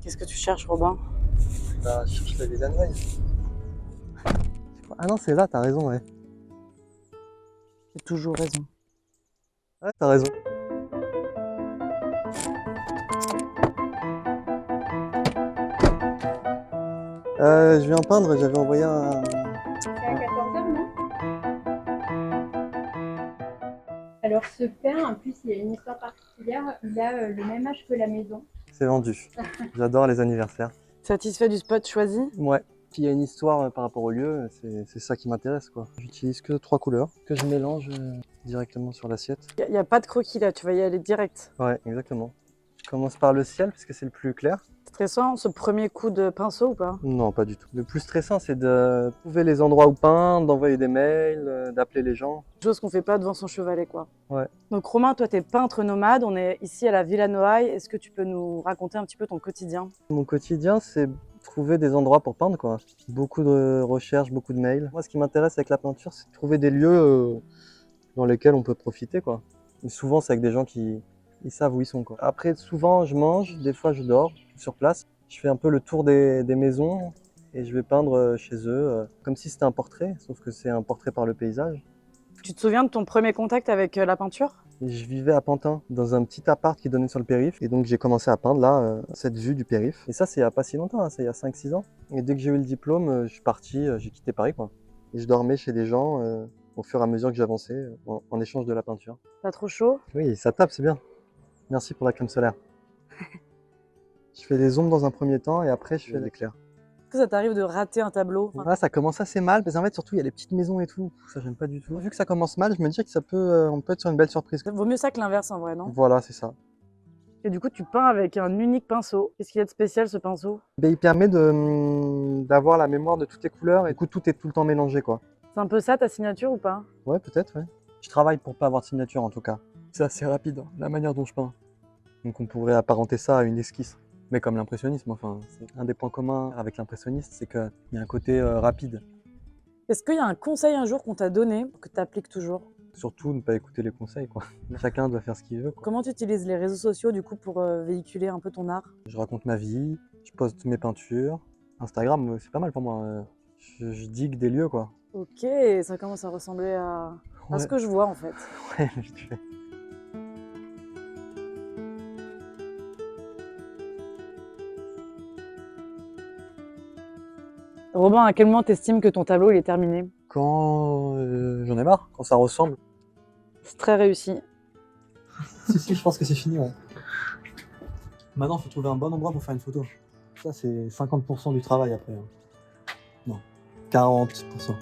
Qu'est-ce que tu cherches, Robin? Bah, je cherche la Villaine Way. Ah non, c'est là, t'as raison, ouais. J'ai toujours raison. Ouais, t'as raison. Je viens peindre, j'avais envoyé un... C'est à 14h, non? Alors ce pain, en plus, il y a une histoire particulière. Il a le même âge que la maison. C'est vendu. J'adore les anniversaires. Satisfait du spot choisi? Ouais. Puis il y a une histoire par rapport au lieu, c'est ça qui m'intéresse, quoi. J'utilise que 3 couleurs, que je mélange directement sur l'assiette. Il n'y a pas de croquis là, tu vas y aller direct. Ouais, exactement. Je commence par le ciel, parce que c'est le plus clair. Stressant ce premier coup de pinceau ou pas? Non, pas du tout. Le plus stressant, c'est de trouver les endroits où peindre, d'envoyer des mails, d'appeler les gens. Chose qu'on fait pas devant son chevalet, quoi. Ouais. Donc Romain, toi t'es peintre nomade, on est ici à la Villa Noailles. Est-ce que tu peux nous raconter un petit peu ton quotidien? Mon quotidien, c'est trouver des endroits pour peindre, quoi. Beaucoup de recherches, beaucoup de mails. Moi, ce qui m'intéresse avec la peinture, c'est de trouver des lieux dans lesquels on peut profiter, quoi. Et souvent, c'est avec des gens qui ils savent où ils sont, quoi. Après, souvent, je mange, des fois, je dors sur place. Je fais un peu le tour des maisons et je vais peindre chez eux, comme si c'était un portrait, sauf que c'est un portrait par le paysage. Tu te souviens de ton premier contact avec la peinture? Et je vivais à Pantin, dans un petit appart qui donnait sur le périph'. Et donc j'ai commencé à peindre là, cette vue du périph'. Et ça, c'est il n'y a pas si longtemps, hein, c'est il y a 5-6 ans. Et dès que j'ai eu le diplôme, je suis parti, j'ai quitté Paris, quoi. Et je dormais chez des gens au fur et à mesure que j'avançais, en échange de la peinture. Pas trop chaud? Oui, ça tape, c'est bien. Merci pour la crème solaire. Je fais des ombres dans un premier temps et après je fais l'éclair. Est-ce que ça t'arrive de rater un tableau? Là, ça commence assez mal, parce qu'en fait, surtout, il y a les petites maisons et tout. Ça, j'aime pas du tout. Vu que ça commence mal, je me dis que ça peut, on peut être sur une belle surprise. Vaut mieux ça que l'inverse en vrai, non? Voilà, c'est ça. Et du coup, tu peins avec un unique pinceau. Qu'est-ce qu'il y a de spécial ce pinceau? Ben, il permet d'avoir la mémoire de toutes les couleurs et du coup, tout est tout le temps mélangé, quoi. C'est un peu ça ta signature ou pas? Ouais, peut-être, ouais. Je travaille pour pas avoir de signature, en tout cas. C'est assez rapide, hein, la manière dont je peins. Donc on pourrait apparenter ça à une esquisse. Mais comme l'impressionnisme, enfin, c'est un des points communs avec l'impressionniste, c'est qu'il y a un côté rapide. Est-ce qu'il y a un conseil un jour qu'on t'a donné que tu appliques toujours? Surtout ne pas écouter les conseils, quoi. Chacun doit faire ce qu'il veut, quoi. Comment tu utilises les réseaux sociaux du coup pour véhiculer un peu ton art? Je raconte ma vie, je poste mes peintures. Instagram, c'est pas mal pour moi. Je digue des lieux, quoi. Ok, ça commence à ressembler à Ouais. ce que je vois en fait. Ouais, vite fait. Robin, à quel moment t'estimes que ton tableau il est terminé? Quand j'en ai marre, quand ça ressemble. C'est très réussi. Si, je pense que c'est fini, ouais. Maintenant, il faut trouver un bon endroit pour faire une photo. Ça, c'est 50% du travail après. Non, 40%.